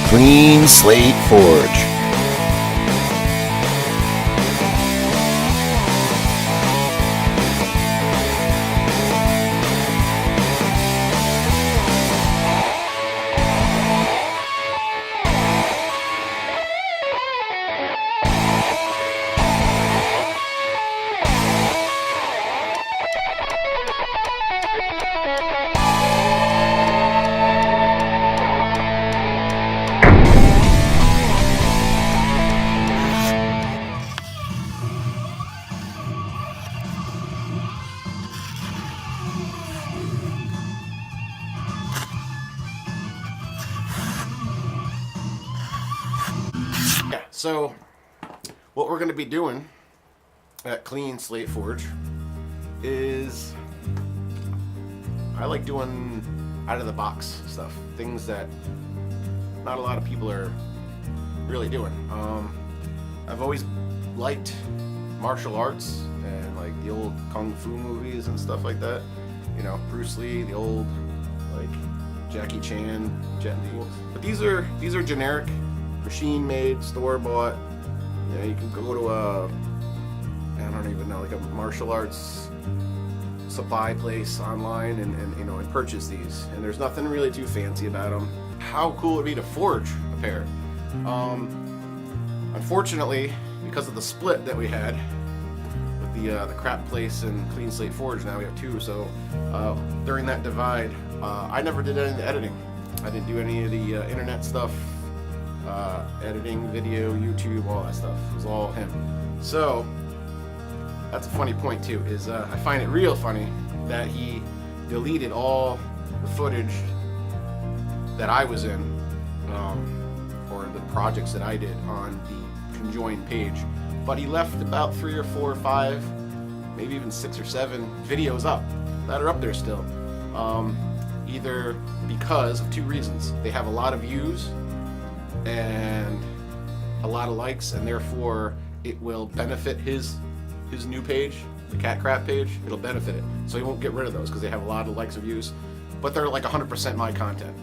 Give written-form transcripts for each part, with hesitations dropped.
Clean Slate Forge. So, what we're going to be doing at Clean Slate Forge is I like doing out of the box stuff, things that not a lot of people are really doing. I've always liked martial arts and like the old kung fu movies and stuff like that. You know, Bruce Lee, the old like Jackie Chan, Jet Li. But these are generic, machine-made, store-bought. You know, you can go to I don't even know, like a martial arts supply place online and purchase these. And there's nothing really too fancy about them. How cool would it be to forge a pair? Unfortunately, because of the split that we had with the crap place and Clean Slate Forge, now we have two. So during that divide, I never did any of the editing. I didn't do any of the internet stuff. Editing, video, YouTube, all that stuff. It was all him. So that's a funny point too, is I find it real funny that he deleted all the footage that I was in, or the projects that I did on the conjoined page, but he left about 3 or 4 or 5, maybe even 6 or 7 videos up that are up there still. Either because of 2 reasons. They have a lot of views and a lot of likes, and therefore it will benefit his new page, the Cat Crap page. It'll benefit it, so he won't get rid of those because they have a lot of likes and views, but they're like 100% my content.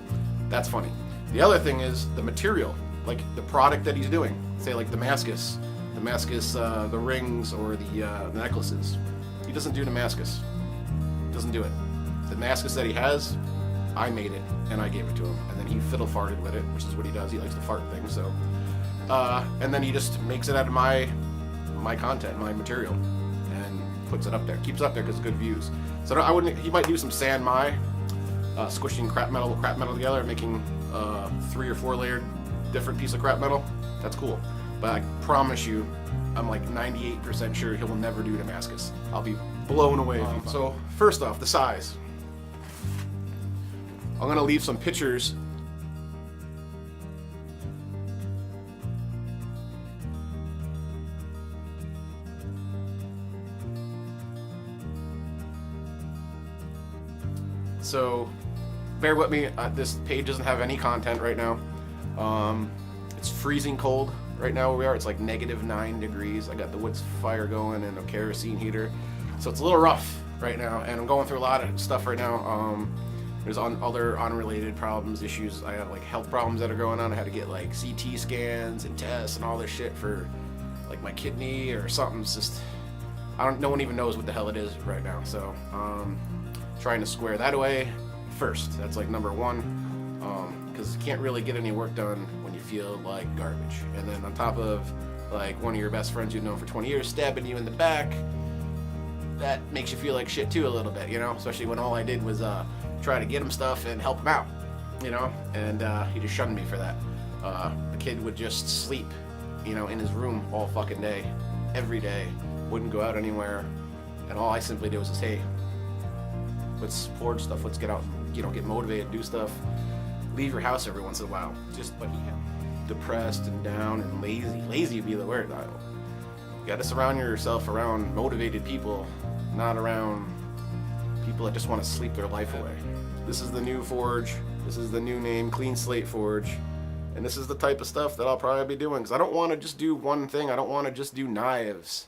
That's funny. The other thing is the material, like the product that he's doing. Say like Damascus, the rings or the necklaces. He doesn't do Damascus. Doesn't do it. The Damascus that he has, I made it and I gave it to him, and then he fiddle farted with it, which is what he does. He likes to fart things. So, and then he just makes it out of my content, my material, and puts it up there. Keeps it up there because good views. So I wouldn't. He might do some sand squishing crap metal together, making 3 or 4 layered different piece of crap metal. That's cool. But I promise you, I'm like 98% sure he will never do Damascus. I'll be blown away. So first off, the size. I'm gonna leave some pictures. So bear with me. This page doesn't have any content right now. It's freezing cold right now where we are. It's like -9 degrees. I got the wood fire going and a kerosene heater, so it's a little rough right now. And I'm going through a lot of stuff right now. There's other unrelated problems, issues. I have like health problems that are going on. I had to get like CT scans and tests and all this shit for like my kidney or something. It's just, no one even knows what the hell it is right now. So trying to square that away first. That's like number 1, because you can't really get any work done when you feel like garbage. And then on top of like one of your best friends you've known for 20 years stabbing you in the back, that makes you feel like shit too a little bit, you know, especially when all I did was try to get him stuff and help him out, you know, and he just shunned me for that. The kid would just sleep, you know, in his room all fucking day, every day, wouldn't go out anywhere, and all I simply did was just, hey, let's forge stuff, let's get out, you know, get motivated, do stuff, leave your house every once in a while. But he depressed and down and lazy would be the word. You got to surround yourself around motivated people, not around people that just want to sleep their life away. This is the new forge. This is the new name, Clean Slate Forge. And this is the type of stuff that I'll probably be doing, because I don't want to just do one thing. I don't want to just do knives,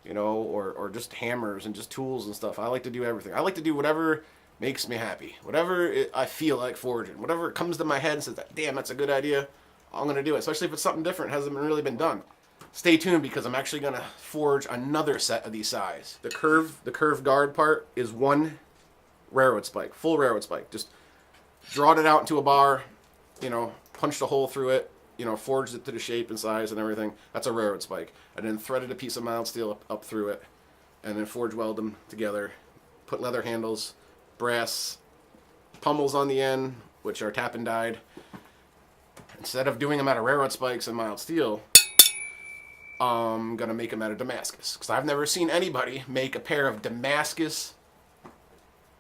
you know, or just hammers and just tools and stuff. I like to do everything. I like to do whatever makes me happy. Whatever I feel like forging, whatever comes to my head and says, damn, that's a good idea, I'm going to do it. Especially if it's something different, hasn't really been done. Stay tuned because I'm actually going to forge another set of these size. The curve guard part is one railroad spike, full railroad spike. Just drawed it out into a bar, punched a hole through it, forged it to the shape and size and everything. That's a railroad spike. And then threaded a piece of mild steel up through it, and then forge weld them together. Put leather handles, brass pummels on the end, which are tap and dyed. Instead of doing them out of railroad spikes and mild steel, I'm gonna make them out of Damascus, because I've never seen anybody make a pair of Damascus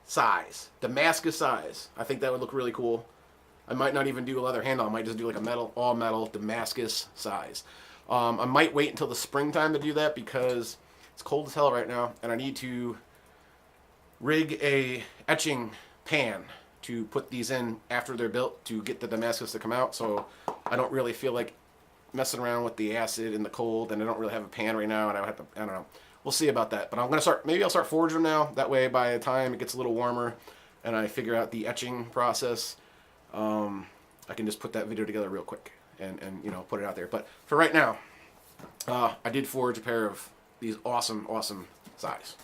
size. I think that would look really cool. I might not even do a leather handle. I might just do like a all metal Damascus size. I might wait until the springtime to do that because it's cold as hell right now, and I need to rig a etching pan to put these in after they're built to get the Damascus to come out. So I don't really feel like messing around with the acid in the cold, and I don't really have a pan right now, and I don't know. We'll see about that. But I'm gonna maybe I'll start forging them now. That way, by the time it gets a little warmer and I figure out the etching process, I can just put that video together real quick and put it out there. But for right now, I did forge a pair of these awesome size.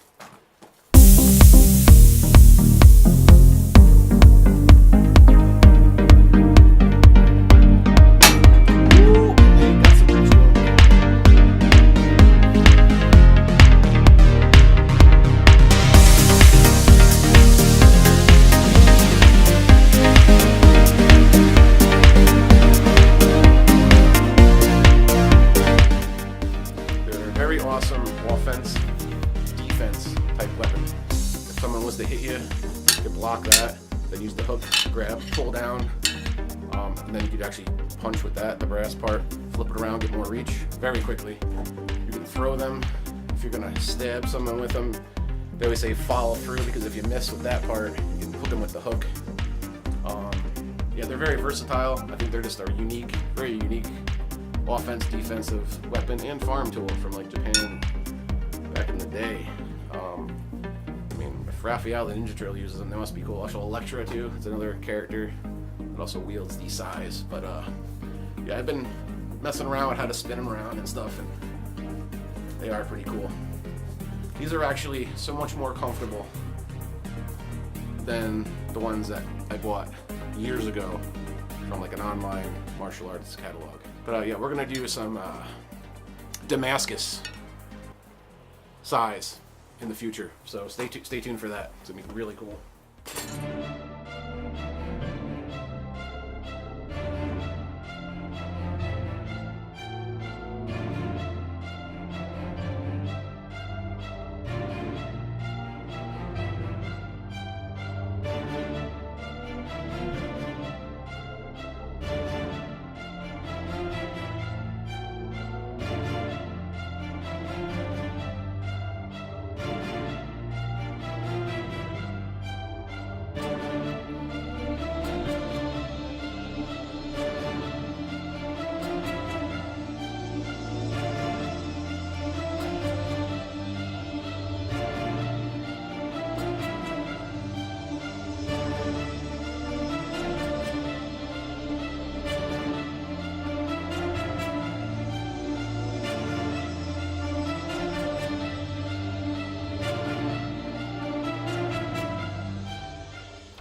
Awesome offense, defense type weapon. If someone was to hit you, you could block that, then use the hook, grab, pull down, and then you could actually punch with that, the brass part, flip it around, get more reach very quickly. You can throw them. If you're gonna stab someone with them, they always say follow through, because if you miss with that part, you can hook them with the hook. Yeah, they're very versatile. I think they're just a very unique offense, defensive weapon and farm tool from like Japan back in the day. If Raphael the Ninja Turtle uses them, they must be cool. Also Electra too, it's another character that also wields these size. But yeah, I've been messing around with how to spin them around and stuff, and they are pretty cool. These are actually so much more comfortable than the ones that I bought years ago from like an online martial arts catalog. But yeah, we're gonna do some Damascus size in the future, so stay tuned for that. It's gonna be really cool.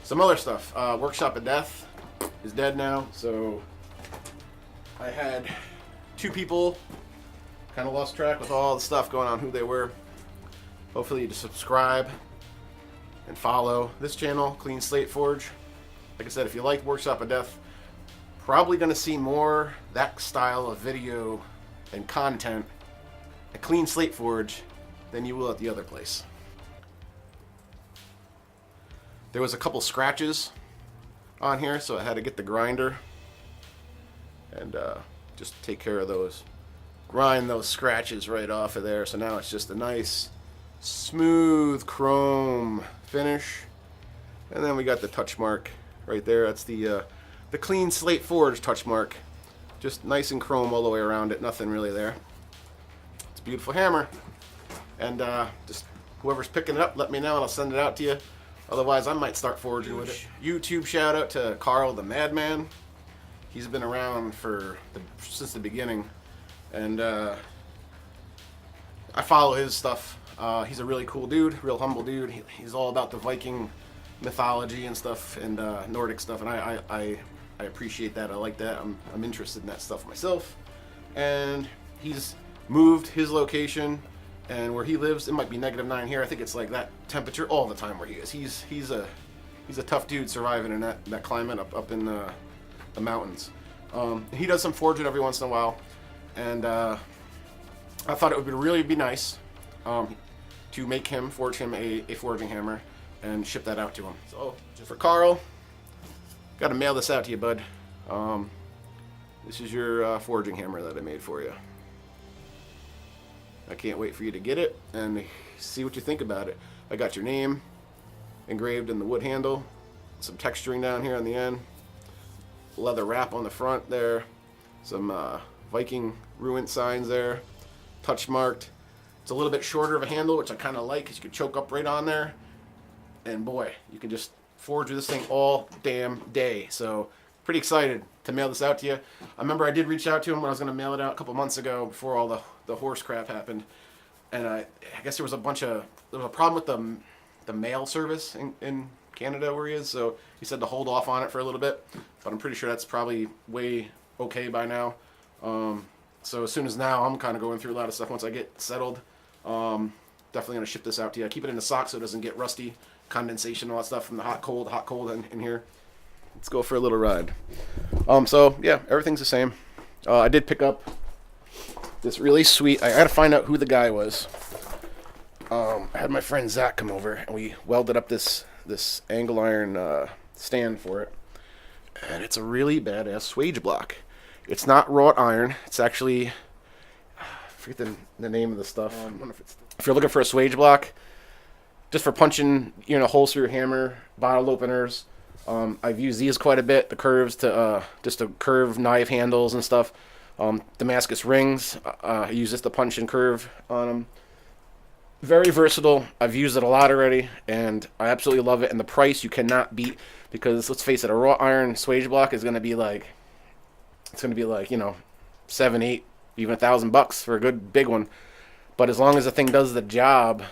Some other stuff. Workshop of Death is dead now, so I had two people, kind of lost track with all the stuff going on, who they were. Hopefully you just subscribe and follow this channel, Clean Slate Forge. Like I said, if you like Workshop of Death, probably going to see more that style of video and content at Clean Slate Forge than you will at the other place. There was a couple scratches on here, so I had to get the grinder and just take care of those. Grind those scratches right off of there, so now it's just a nice, smooth chrome finish. And then we got the touch mark right there. That's the Clean Slate Forge touch mark. Just nice and chrome all the way around it, nothing really there. It's a beautiful hammer. And just whoever's picking it up, let me know and I'll send it out to you. Otherwise, I might start forging with it. YouTube shout out to Carl the Madman. He's been around since the beginning, and I follow his stuff. He's a really cool dude, real humble dude. He's all about the Viking mythology and stuff, and Nordic stuff, and I appreciate that. I like that. I'm interested in that stuff myself. And he's moved his location, and where he lives, it might be -9 here. I think it's like that temperature all the time where he is. He's a tough dude surviving in that climate up in the mountains. He does some forging every once in a while, and I thought it would really be nice to forge him a forging hammer and ship that out to him. So just for Carl, got to mail this out to you, bud. This is your forging hammer that I made for you. I can't wait for you to get it and see what you think about it. I got your name engraved in the wood handle, some texturing down here on the end, leather wrap on the front there, some Viking ruin signs there, touch marked. It's a little bit shorter of a handle, which I kind of like because you can choke up right on there. And boy, you can just forge with this thing all damn day. So pretty excited to mail this out to you. I remember I did reach out to him when I was going to mail it out a couple months ago before all the horse crap happened. And I guess there was a problem with the mail service in Canada where he is. So he said to hold off on it for a little bit. But I'm pretty sure that's probably way okay by now. So as soon as now, I'm kind of going through a lot of stuff once I get settled. Definitely going to ship this out to you. I keep it in the sock so it doesn't get rusty, condensation, all that stuff from the hot cold in here. Let's go for a little ride. So yeah, everything's the same. I did pick up this really sweet. I got to find out who the guy was. I had my friend Zach come over and we welded up this angle iron stand for it, and it's a really badass swage block. It's not wrought iron. It's actually, I forget the name of the stuff. If you're looking for a swage block, just for punching, holes through your hammer, bottle openers. I've used these quite a bit. The curves just to curve knife handles and stuff. Damascus rings. I use this to punch and curve on them. Very versatile. I've used it a lot already, and I absolutely love it. And the price you cannot beat, because let's face it, a wrought iron swage block is going to be like, $7, $8, even $1,000 for a good big one. But as long as the thing does the job,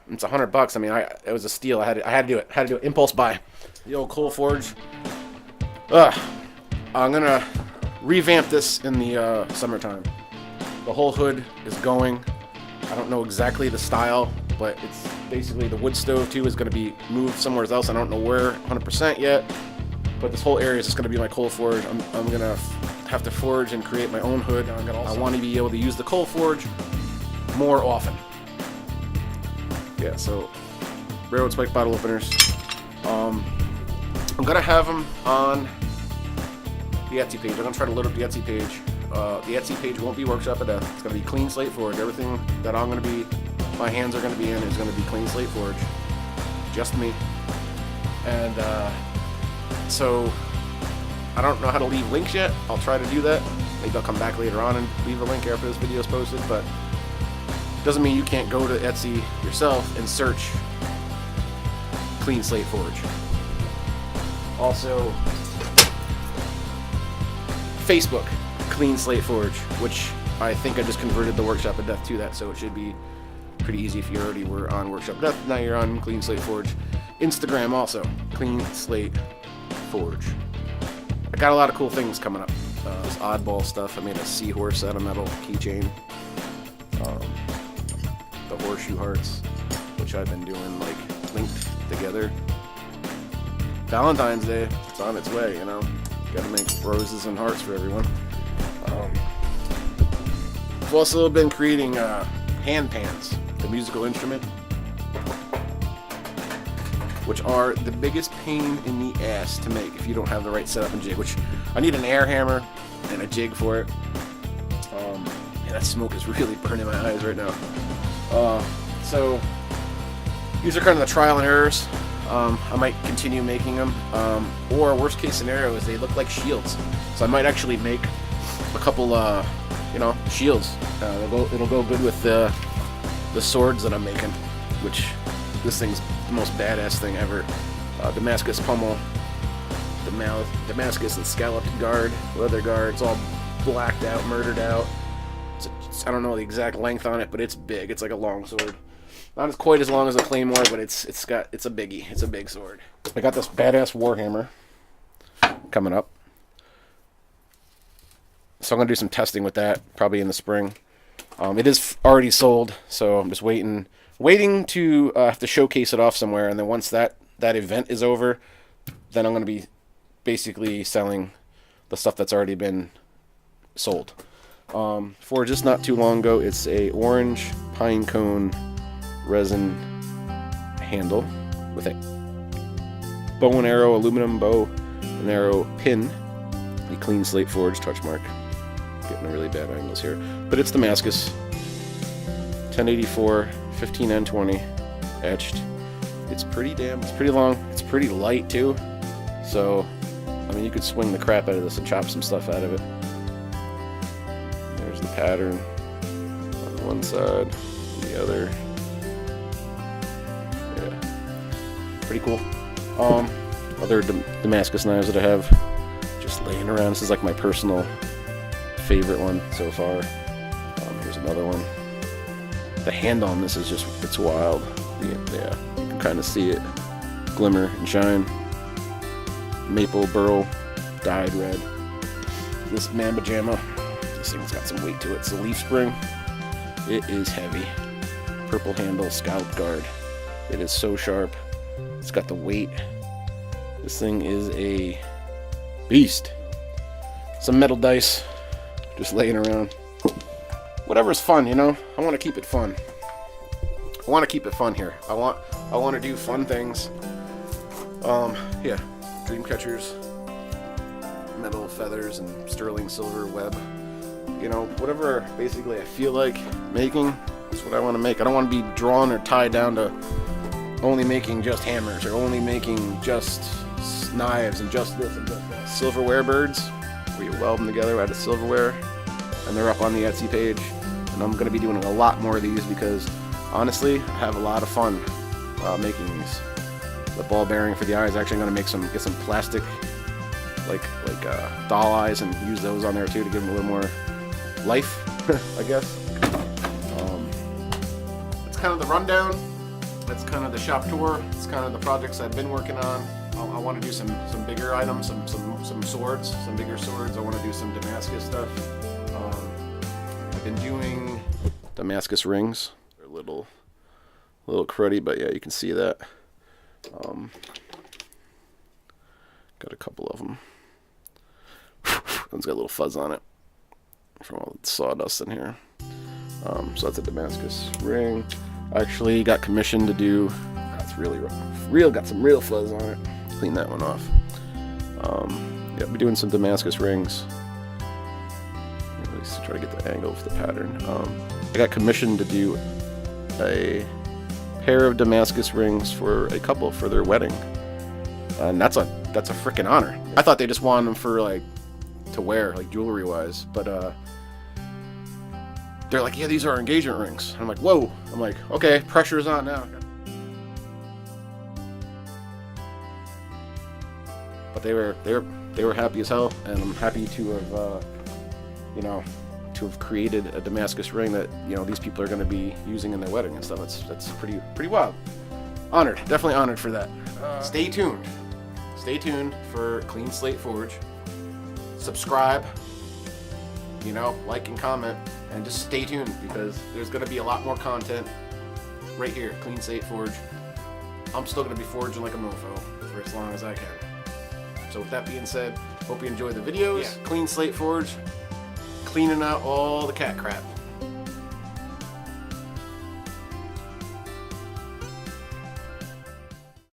it's $100. I mean, it was a steal. I had to do it. Had to do it. Impulse buy. The old coal forge. I'm gonna revamp this in the summertime. The whole hood is going. I don't know exactly the style, but it's basically the wood stove too is gonna be moved somewhere else. I don't know where 100% yet, but this whole area is just gonna be my coal forge. I'm gonna have to forge and create my own hood. I want to be able to use the coal forge more often. Yeah, so railroad spike bottle openers. I'm gonna have them on the Etsy page. I'm gonna try to load up the Etsy page. The Etsy page won't be Workshop of Death. It's gonna be Clean Slate Forge. Everything that my hands are gonna be in is gonna be Clean Slate Forge. Just me. And so I don't know how to leave links yet. I'll try to do that. Maybe I'll come back later on and leave a link after this video is posted, but doesn't mean you can't go to Etsy yourself and search Clean Slate Forge. Also, Facebook, Clean Slate Forge, which I think I just converted the Workshop of Death to that, so it should be pretty easy if you already were on Workshop of Death. Now you're on Clean Slate Forge. Instagram also, Clean Slate Forge. I got a lot of cool things coming up. This oddball stuff. I made a seahorse out of metal keychain. The horseshoe hearts, which I've been doing linked together. Valentine's Day, it's on its way, Gotta make roses and hearts for everyone. I've also been creating hand pans, the musical instrument, which are the biggest pain in the ass to make if you don't have the right setup and jig, which I need an air hammer and a jig for it. That smoke is really burning my eyes right now. So these are kind of the trial and errors. I might continue making them, or worst case scenario is they look like shields. So I might actually make a couple, shields. It'll go good with the swords that I'm making, which this thing's most badass thing ever. Damascus pommel, Damascus and scalloped guard, leather guard. It's all blacked out, murdered out. I don't know the exact length on it, but it's big. It's like a long sword. Not as quite as long as a claymore, but it's a biggie. It's a big sword. I got this badass warhammer coming up, so I'm gonna do some testing with that probably in the spring. It is already sold, so I'm just waiting to have to showcase it off somewhere, and then once that event is over, then I'm gonna be basically selling the stuff that's already been sold. For just not too long ago, it's a orange pine cone resin handle with a bow and arrow, aluminum bow and arrow pin, a clean slate forge touch mark. Getting really bad angles here, but it's Damascus, 1084, 15N20 etched. It's pretty long. It's pretty light too, so I mean you could swing the crap out of this and chop some stuff out of it. There's the pattern on one side, the other. Yeah, pretty cool. Other Damascus knives that I have just laying around. This is like my personal favorite one so far. Here's another one. The hand on this is just, it's wild. Yeah, you can kind of see it glimmer and shine. Maple burl dyed red. This Mamba Jamma, this thing's got some weight to it. It's a leaf spring. It is heavy. Purple handle, scallop guard. It is so sharp. It's got the weight. This thing is a beast. Some metal dice just laying around. Whatever's fun, you know? I want to keep it fun. I want to keep it fun here. I want to do fun things. Yeah, dream catchers, metal feathers and sterling silver web. You know, whatever basically I feel like making is what I want to make. I don't want to be drawn or tied down to only making just hammers or only making just knives and just this and just that. Silverware birds, where you weld them together out of silverware, and they're up on the Etsy page. And I'm going to be doing a lot more of these because honestly, I have a lot of fun making these. The ball bearing for the eye is actually going to get some plastic like doll eyes and use those on there too to give them a little more life, I guess. It's kind of the rundown. That's kind of the shop tour. It's kind of the projects I've been working on. I want to do some bigger items, some swords, some bigger swords. I want to do some Damascus stuff. I've been doing Damascus rings. They're a little cruddy, but yeah, you can see that. Got a couple of them. One's got a little fuzz on it from all the sawdust in here. So that's a Damascus ring. I actually got commissioned to do. It's really got some real fuzz on it. Clean that one off. Yeah, I'll be doing some Damascus rings. At least try to get the angle of the pattern. I got commissioned to do a pair of Damascus rings for a couple for their wedding, and that's a freaking honor. I thought they just wanted them for like to wear, like jewelry wise, but they're like, yeah, these are engagement rings. And I'm like, whoa. I'm like, okay, pressure's on now. But they were happy as hell, and I'm happy to have to have created a Damascus ring that these people are going to be using in their wedding and stuff. That's pretty wild. Honored, definitely honored for that. Stay tuned for Clean Slate Forge. Subscribe, like and comment, and just stay tuned because there's going to be a lot more content right here, Clean Slate Forge. I'm still going to be forging like a mofo for as long as I can. So with that being said, hope you enjoy the videos. Yeah. Clean Slate Forge, cleaning out all the cat crap.